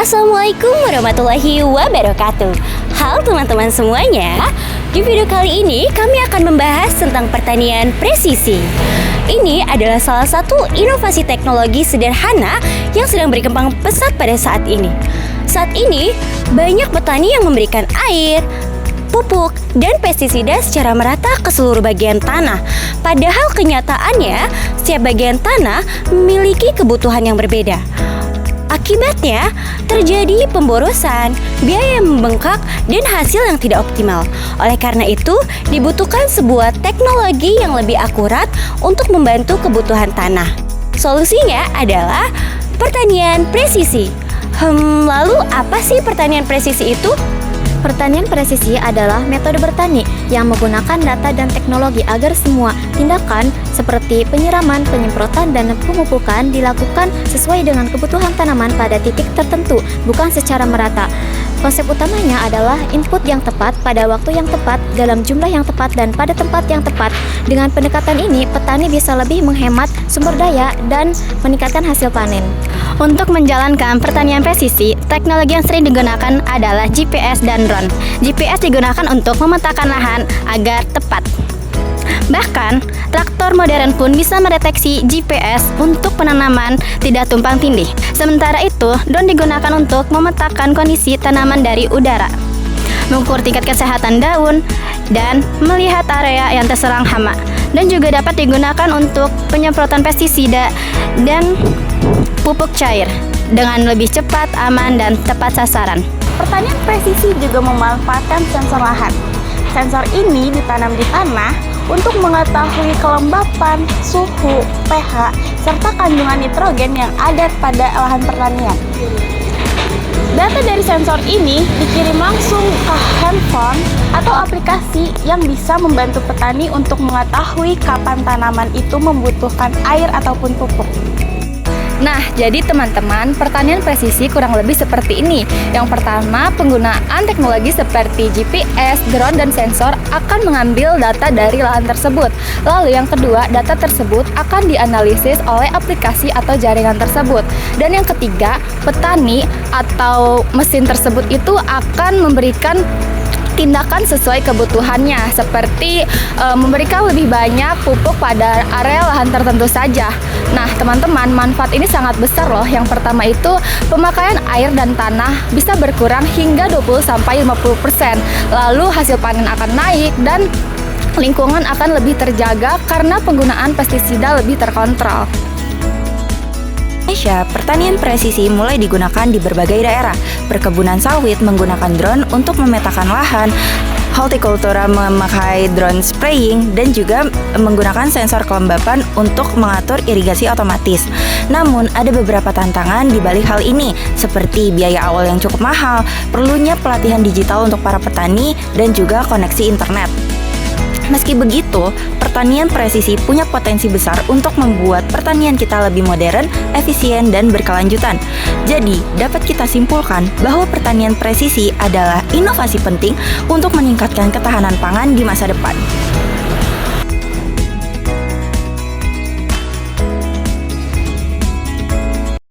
Assalamualaikum warahmatullahi wabarakatuh. Halo teman-teman semuanya. Di video kali ini kami akan membahas tentang pertanian presisi. Ini adalah salah satu inovasi teknologi sederhana yang sedang berkembang pesat pada saat ini. Saat ini, banyak petani yang memberikan air, pupuk, dan pestisida secara merata ke seluruh bagian tanah. Padahal kenyataannya, setiap bagian tanah memiliki kebutuhan yang berbeda. Akibatnya, terjadi pemborosan, biaya yang membengkak, dan hasil yang tidak optimal. Oleh karena itu, dibutuhkan sebuah teknologi yang lebih akurat untuk membantu kebutuhan tanah. Solusinya adalah pertanian presisi. Lalu apa sih pertanian presisi itu? Pertanian presisi adalah metode bertani yang menggunakan data dan teknologi agar semua tindakan seperti penyiraman, penyemprotan, dan pemupukan dilakukan sesuai dengan kebutuhan tanaman pada titik tertentu, bukan secara merata. Konsep utamanya adalah input yang tepat pada waktu yang tepat, dalam jumlah yang tepat, dan pada tempat yang tepat. Dengan pendekatan ini, petani bisa lebih menghemat sumber daya dan meningkatkan hasil panen. Untuk menjalankan pertanian presisi, teknologi yang sering digunakan adalah GPS dan drone. GPS digunakan untuk memetakan lahan agar tepat. Bahkan, traktor modern pun bisa mendeteksi GPS untuk penanaman tidak tumpang tindih. Sementara itu, drone digunakan untuk memetakan kondisi tanaman dari udara, mengukur tingkat kesehatan daun, dan melihat area yang terserang hama. Dan juga dapat digunakan untuk penyemprotan pestisida dan pupuk cair dengan lebih cepat, aman, dan tepat sasaran. Pertanian presisi juga memanfaatkan sensor lahan. Sensor ini ditanam di tanah untuk mengetahui kelembapan, suhu, pH, serta kandungan nitrogen yang ada pada lahan pertanian. Data dari sensor ini dikirim langsung ke handphone atau aplikasi yang bisa membantu petani untuk mengetahui kapan tanaman itu membutuhkan air ataupun pupuk. Nah, jadi teman-teman, pertanian presisi kurang lebih seperti ini. Yang pertama, penggunaan teknologi seperti GPS, drone, dan sensor akan mengambil data dari lahan tersebut. Lalu yang kedua, data tersebut akan dianalisis oleh aplikasi atau jaringan tersebut. Dan yang ketiga, petani atau mesin tersebut itu akan memberikan tindakan sesuai kebutuhannya, seperti memberikan lebih banyak pupuk pada area lahan tertentu saja. Nah, teman-teman, manfaat ini sangat besar loh. Yang pertama itu, pemakaian air dan tanah bisa berkurang hingga 20-50%. Lalu hasil panen akan naik dan lingkungan akan lebih terjaga karena penggunaan pestisida lebih terkontrol. Indonesia, pertanian presisi mulai digunakan di berbagai daerah. Perkebunan sawit menggunakan drone untuk memetakan lahan, hortikultura memakai drone spraying, dan juga menggunakan sensor kelembapan untuk mengatur irigasi otomatis. Namun, ada beberapa tantangan di balik hal ini, seperti biaya awal yang cukup mahal, perlunya pelatihan digital untuk para petani, dan juga koneksi internet. Meski begitu, pertanian presisi punya potensi besar untuk membuat pertanian kita lebih modern, efisien, dan berkelanjutan. Jadi, dapat kita simpulkan bahwa pertanian presisi adalah inovasi penting untuk meningkatkan ketahanan pangan di masa depan.